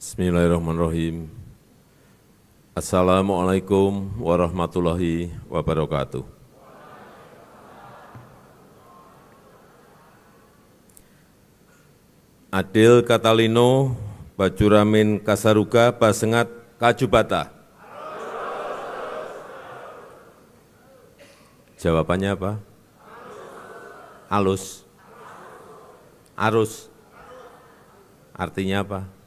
Bismillahirrahmanirrahim. Assalamualaikum warahmatullahi wabarakatuh. Adil Katalino, Bajuramin Kasaruga, Basengat Kajubata. Jawabannya apa? Alus. Arus. Artinya apa?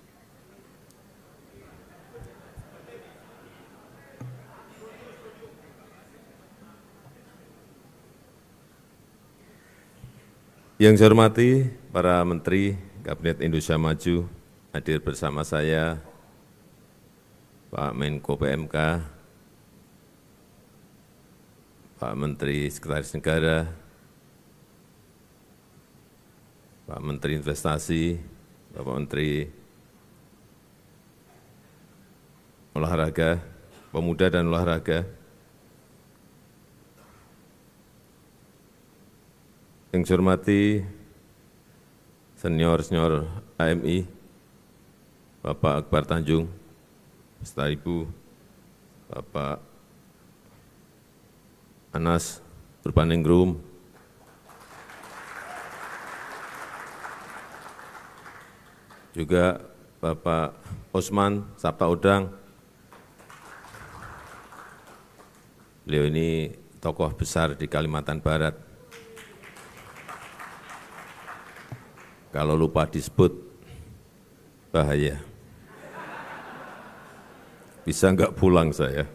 Yang saya hormati para Menteri Kabinet Indonesia Maju, hadir bersama saya Pak Menko PMK, Pak Menteri Sekretaris Negara, Pak Menteri Investasi, Bapak Menteri Olahraga, Pemuda dan Olahraga, yang saya hormati senior-senior AMI, Bapak Akbar Tanjung, beserta Ibu, Bapak Anas Urbaningrum, juga Bapak Osman Sabta Odang. Beliau ini tokoh besar di Kalimantan Barat. Kalau lupa disebut, bahaya. Bisa enggak pulang saya.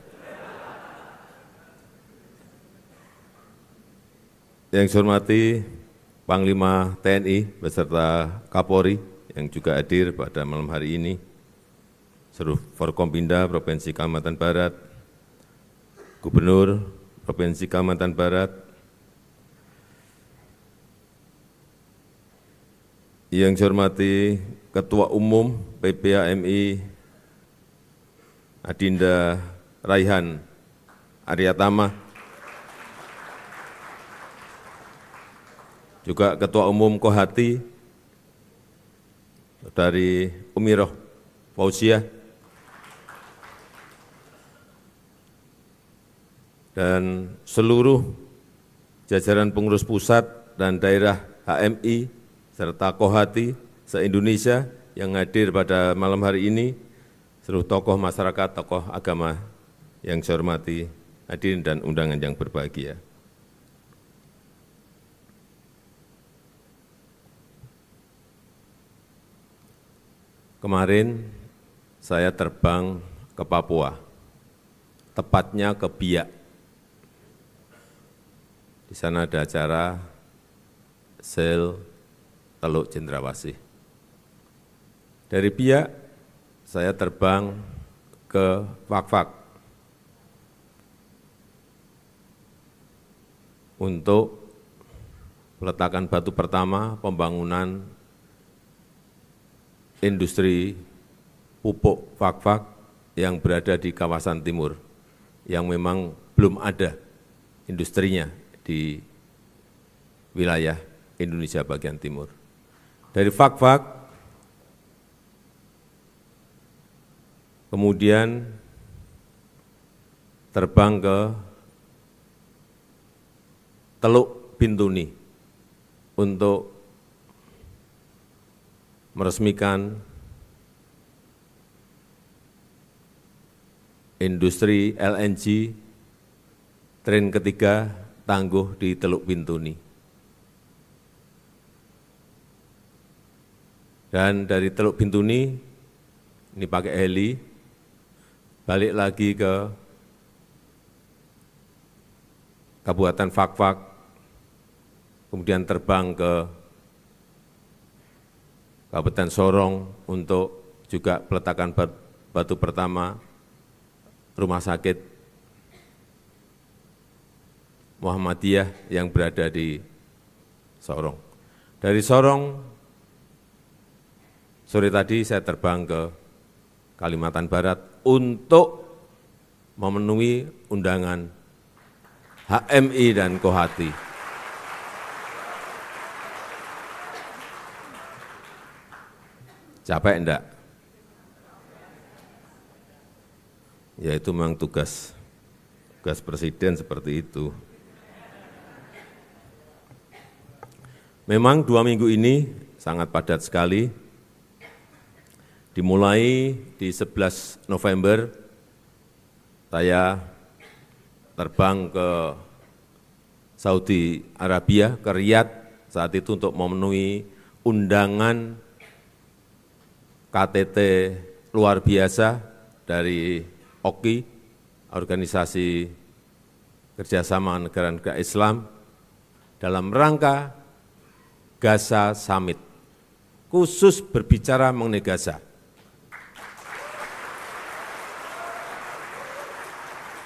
Yang saya hormati Panglima TNI beserta Kapolri yang juga hadir pada malam hari ini, seluruh Forkompinda Provinsi Kalimantan Barat, Gubernur Provinsi Kalimantan Barat, yang saya hormati Ketua Umum PPAMI Adinda Raihan Aryatama, juga Ketua Umum Kohati dari Umiroh Fauziah, dan seluruh jajaran pengurus pusat dan daerah HMI serta Kohati se-Indonesia yang hadir pada malam hari ini, seluruh tokoh masyarakat, tokoh agama yang saya hormati, hadirin dan undangan yang berbahagia. Kemarin saya terbang ke Papua, tepatnya ke Biak. Di sana ada acara sel Teluk Cendrawasih. Dari Biak, saya terbang ke Fakfak untuk peletakan batu pertama pembangunan industri pupuk Fakfak yang berada di kawasan timur, yang memang belum ada industrinya di wilayah Indonesia bagian timur. Dari Fakfak, kemudian terbang ke Teluk Bintuni untuk meresmikan industri LNG train ketiga tangguh di Teluk Bintuni. Dan dari Teluk Bintuni, ini pakai heli, balik lagi ke Kabupaten Fakfak, kemudian terbang ke Kabupaten Sorong untuk juga peletakan batu pertama rumah sakit Muhammadiyah yang berada di Sorong. Dari Sorong, sore tadi saya terbang ke Kalimantan Barat untuk memenuhi undangan HMI dan Kohati. Capek enggak? Ya itu memang tugas presiden seperti itu. Memang 2 minggu ini sangat padat sekali. Dimulai di 11 November, saya terbang ke Saudi Arabia, ke Riyadh saat itu untuk memenuhi undangan KTT luar biasa dari OKI, Organisasi Kerjasama Negara-Negara Islam, dalam rangka Gaza Summit, khusus berbicara mengenai Gaza.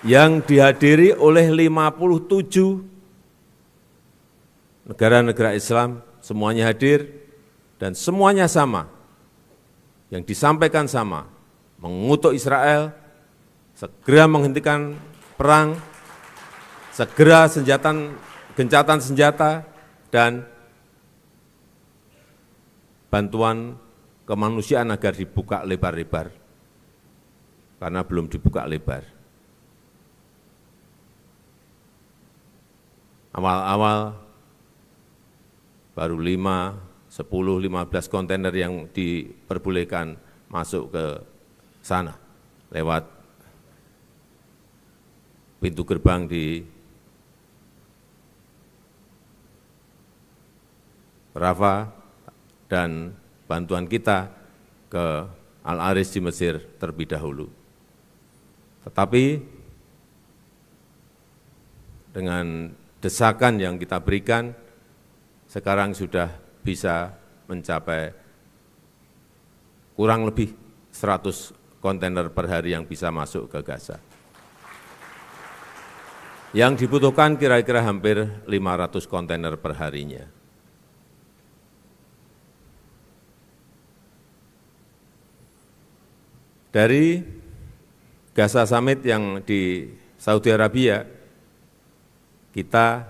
Yang dihadiri oleh 57 negara-negara Islam, semuanya hadir dan semuanya sama. Yang disampaikan sama, mengutuk Israel, segera menghentikan perang, segera gencatan senjata, dan bantuan kemanusiaan agar dibuka lebar-lebar, karena belum dibuka lebar. Awal-awal baru 5, 10, 15 kontainer yang diperbolehkan masuk ke sana lewat pintu gerbang di Rafah, dan bantuan kita ke Al-Aris di Mesir terlebih dahulu. Tetapi dengan desakan yang kita berikan, sekarang sudah bisa mencapai kurang lebih 100 kontainer per hari yang bisa masuk ke Gaza. Yang dibutuhkan kira-kira hampir 500 kontainer per harinya. Dari Gaza Summit yang di Saudi Arabia, kita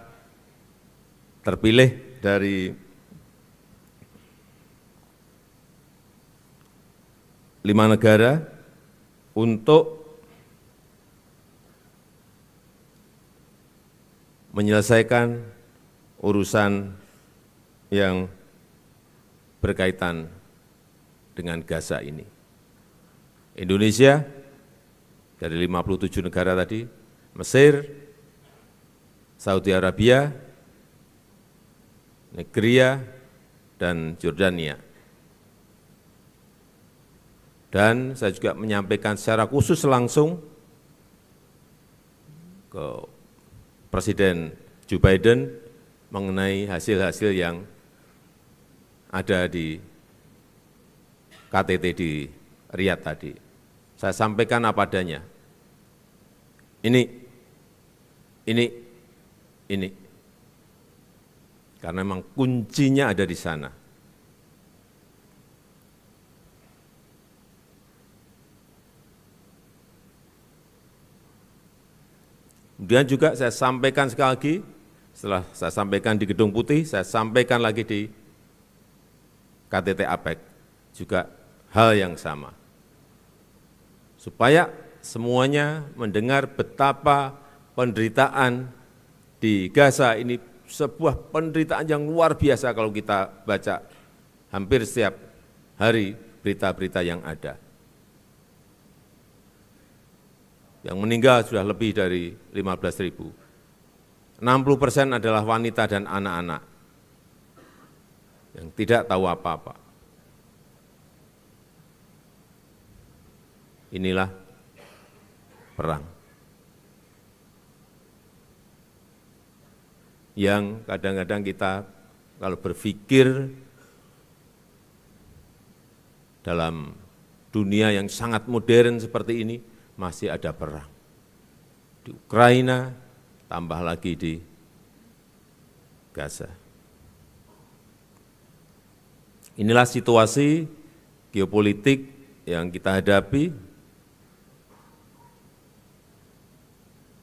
terpilih dari 5 negara untuk menyelesaikan urusan yang berkaitan dengan Gaza ini. Indonesia dari 57 negara tadi, Mesir, Saudi Arabia, Nigeria, dan Jordania. Dan saya juga menyampaikan secara khusus langsung ke Presiden Joe Biden mengenai hasil-hasil yang ada di KTT di Riyadh tadi. Saya sampaikan apa adanya. Ini. Karena memang kuncinya ada di sana. Kemudian juga saya sampaikan sekali lagi, setelah saya sampaikan di Gedung Putih, saya sampaikan lagi di KTT APEC, juga hal yang sama. Supaya semuanya mendengar betapa penderitaan di Gaza ini sebuah penderitaan yang luar biasa kalau kita baca hampir setiap hari berita-berita yang ada. Yang meninggal sudah lebih dari 15.000. 60% adalah wanita dan anak-anak yang tidak tahu apa-apa. Inilah perang yang kadang-kadang kita kalau berpikir dalam dunia yang sangat modern seperti ini, masih ada perang. Di Ukraina, tambah lagi di Gaza. Inilah situasi geopolitik yang kita hadapi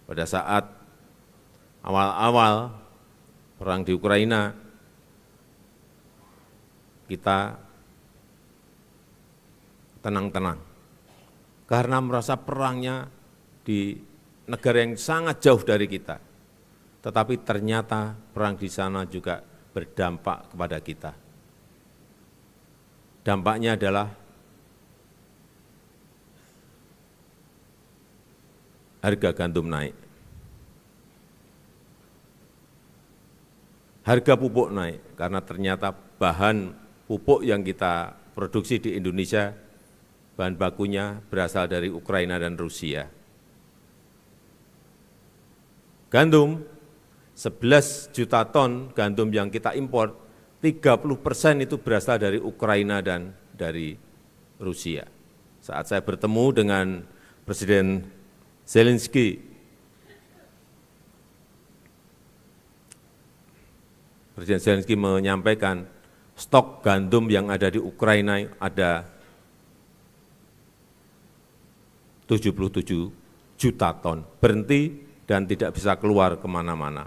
pada saat awal-awal perang di Ukraina. Kita tenang-tenang, karena merasa perangnya di negara yang sangat jauh dari kita. Tetapi ternyata perang di sana juga berdampak kepada kita. Dampaknya adalah harga gandum naik. Harga pupuk naik karena ternyata bahan pupuk yang kita produksi di Indonesia, bahan bakunya berasal dari Ukraina dan Rusia. Gandum, 11 juta ton gandum yang kita impor, 30% itu berasal dari Ukraina dan dari Rusia. Saat saya bertemu dengan Presiden Zelensky, Presiden Zelensky menyampaikan stok gandum yang ada di Ukraina ada 77 juta ton, berhenti dan tidak bisa keluar kemana-mana.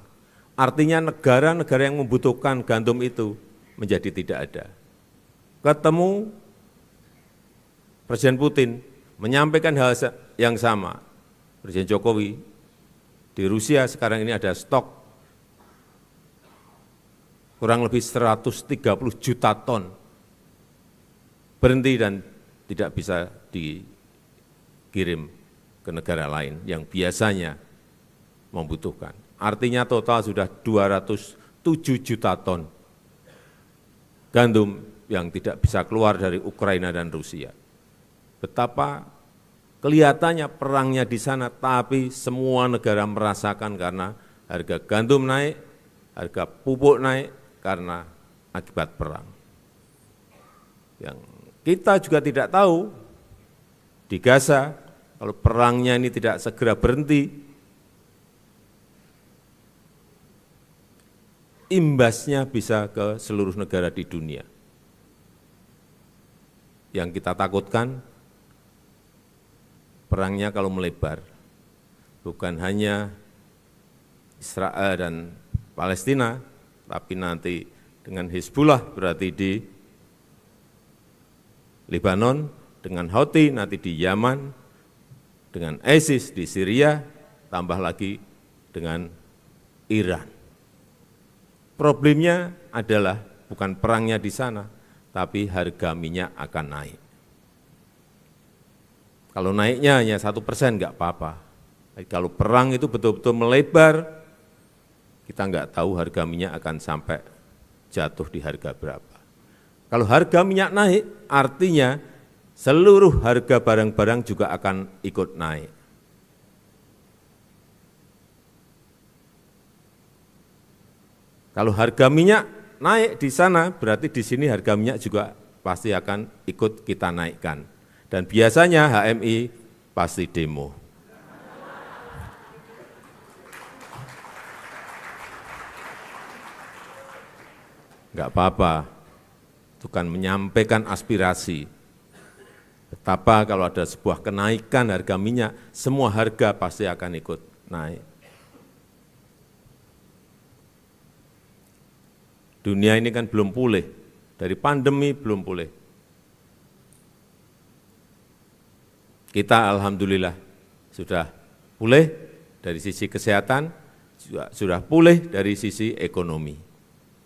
Artinya negara-negara yang membutuhkan gandum itu menjadi tidak ada. Ketemu Presiden Putin menyampaikan hal yang sama. Presiden Jokowi, di Rusia sekarang ini ada stok kurang lebih 130 juta ton, berhenti dan tidak bisa dikirim ke negara lain yang biasanya membutuhkan. Artinya total sudah 207 juta ton gandum yang tidak bisa keluar dari Ukraina dan Rusia. Betapa kelihatannya perangnya di sana, tapi semua negara merasakan karena harga gandum naik, harga pupuk naik, karena akibat perang. Yang kita juga tidak tahu, di Gaza, kalau perangnya ini tidak segera berhenti, imbasnya bisa ke seluruh negara di dunia. Yang kita takutkan, perangnya kalau melebar, bukan hanya Israel dan Palestina, tapi nanti dengan Hizbullah berarti di Lebanon, dengan Houthi nanti di Yaman, dengan ISIS di Syria, tambah lagi dengan Iran. Problemnya adalah bukan perangnya di sana, tapi harga minyak akan naik. Kalau naiknya hanya 1% enggak apa-apa. Kalau perang itu betul-betul melebar, kita enggak tahu harga minyak akan sampai jatuh di harga berapa. Kalau harga minyak naik, artinya seluruh harga barang-barang juga akan ikut naik. Kalau harga minyak naik di sana, berarti di sini harga minyak juga pasti akan ikut kita naikkan. Dan biasanya HMI pasti demo. Enggak apa-apa, itu kan menyampaikan aspirasi. Betapa kalau ada sebuah kenaikan harga minyak, semua harga pasti akan ikut naik. Dunia ini kan belum pulih, dari pandemi belum pulih. Kita alhamdulillah sudah pulih dari sisi kesehatan, juga sudah pulih dari sisi ekonomi.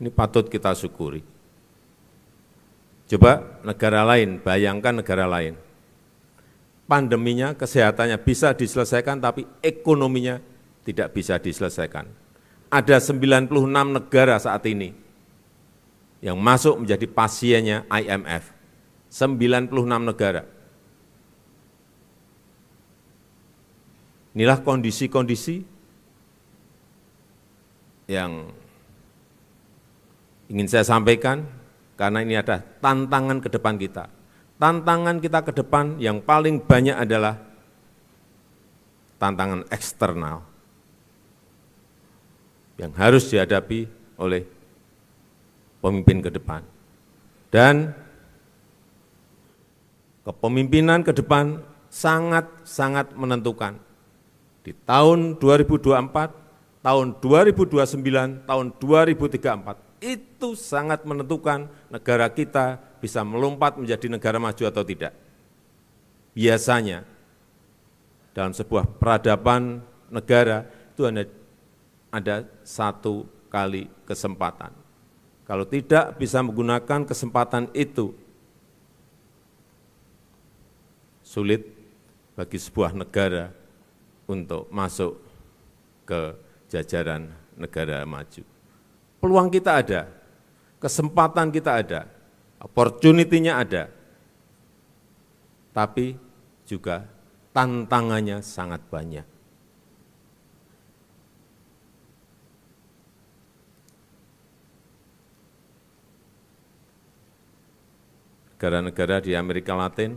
Ini patut kita syukuri. Coba negara lain, bayangkan negara lain. Pandeminya, kesehatannya bisa diselesaikan, tapi ekonominya tidak bisa diselesaikan. Ada 96 negara saat ini yang masuk menjadi pasiennya IMF. 96 negara. Inilah kondisi-kondisi yang ingin saya sampaikan, karena ini ada tantangan ke depan kita. Tantangan kita ke depan yang paling banyak adalah tantangan eksternal yang harus dihadapi oleh pemimpin ke depan. Dan kepemimpinan ke depan sangat-sangat menentukan. Di tahun 2024, tahun 2029, tahun 2034, itu sangat menentukan negara kita bisa melompat menjadi negara maju atau tidak. Biasanya dalam sebuah peradaban negara itu hanya ada satu kali kesempatan. Kalau tidak bisa menggunakan kesempatan itu, sulit bagi sebuah negara untuk masuk ke jajaran negara maju. Peluang kita ada, kesempatan kita ada, opportunity-nya ada, tapi juga tantangannya sangat banyak. Negara-negara di Amerika Latin,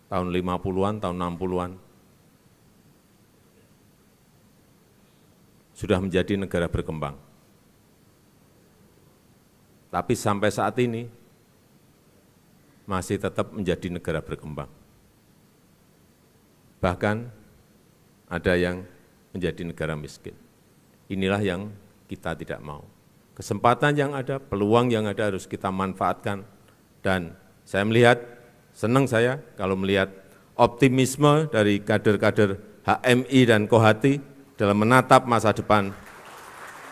tahun 50-an, tahun 60-an, sudah menjadi negara berkembang. Tapi sampai saat ini, masih tetap menjadi negara berkembang. Bahkan ada yang menjadi negara miskin. Inilah yang kita tidak mau. Kesempatan yang ada, peluang yang ada harus kita manfaatkan. Dan saya melihat, senang saya kalau melihat optimisme dari kader-kader HMI dan Kohati dalam menatap masa depan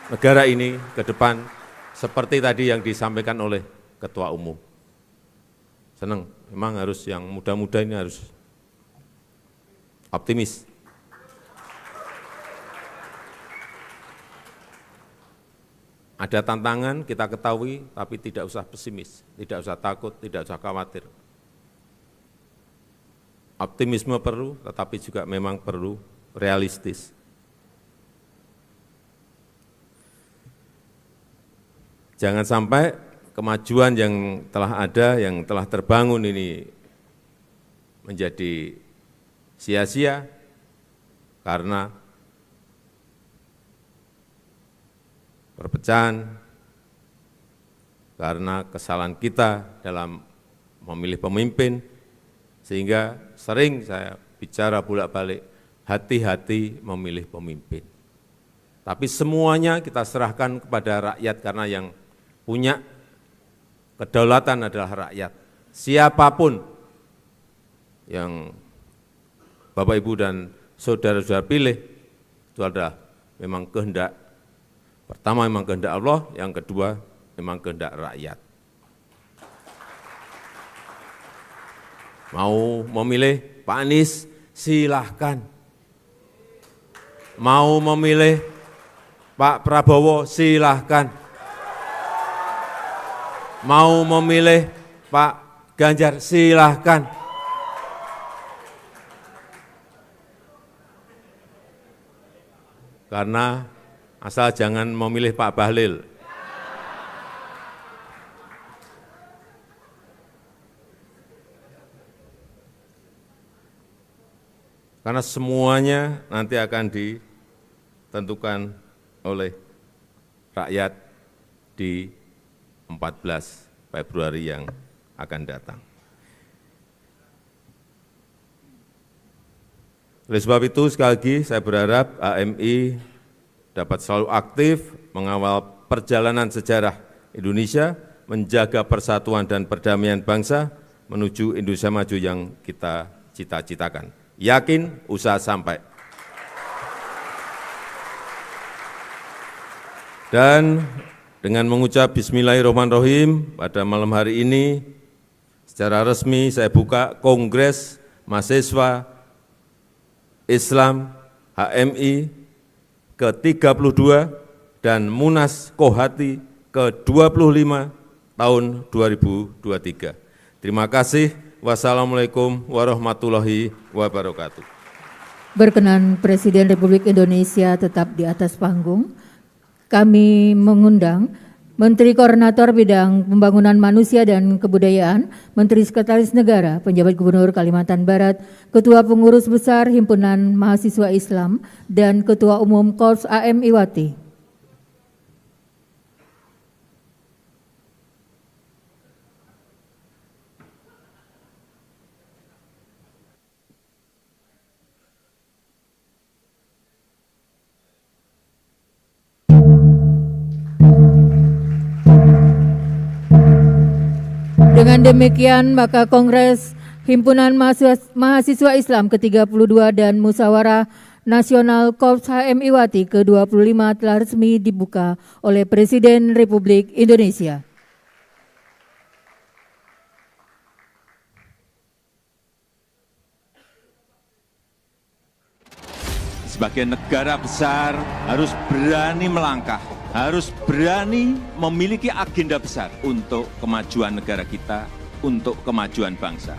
negara ini ke depan, seperti tadi yang disampaikan oleh Ketua Umum. Senang, memang harus yang muda-muda ini harus optimis. Ada tantangan, kita ketahui, tapi tidak usah pesimis, tidak usah takut, tidak usah khawatir. Optimisme perlu, tetapi juga memang perlu realistis. Jangan sampai kemajuan yang telah ada, yang telah terbangun ini menjadi sia-sia karena perpecahan, karena kesalahan kita dalam memilih pemimpin, sehingga sering saya bicara bolak-balik, hati-hati memilih pemimpin. Tapi semuanya kita serahkan kepada rakyat karena yang punya kedaulatan adalah rakyat. Siapapun yang Bapak, Ibu, dan saudara-saudara pilih, itu adalah memang kehendak. Pertama memang kehendak Allah, yang kedua memang kehendak rakyat. Mau memilih Pak Anies, silahkan. Mau memilih Pak Prabowo, silahkan. Mau memilih Pak Ganjar, silahkan. Karena asal jangan memilih Pak Bahlil. Karena semuanya nanti akan ditentukan oleh rakyat di 14 Februari yang akan datang. Oleh sebab itu, sekali lagi saya berharap HMI dapat selalu aktif mengawal perjalanan sejarah Indonesia, menjaga persatuan dan perdamaian bangsa menuju Indonesia maju yang kita cita-citakan. Yakin, usaha sampai. Dan dengan mengucap Bismillahirrahmanirrahim, pada malam hari ini secara resmi saya buka Kongres Mahasiswa Islam HMI ke-32 dan Munas Kohati ke-25 tahun 2023. Terima kasih. Wassalamualaikum warahmatullahi wabarakatuh. Berkenan Presiden Republik Indonesia tetap di atas panggung. Kami mengundang Menteri Koordinator Bidang Pembangunan Manusia dan Kebudayaan, Menteri Sekretaris Negara, Penjabat Gubernur Kalimantan Barat, Ketua Pengurus Besar Himpunan Mahasiswa Islam, dan Ketua Umum Korps HMI Wati. Dengan demikian, maka Kongres Himpunan Mahasiswa Islam ke-32 dan Musyawarah Nasional Korps HMI Wati ke-25 telah resmi dibuka oleh Presiden Republik Indonesia. Sebagai negara besar harus berani melangkah, harus berani memiliki agenda besar untuk kemajuan negara kita, untuk kemajuan bangsa.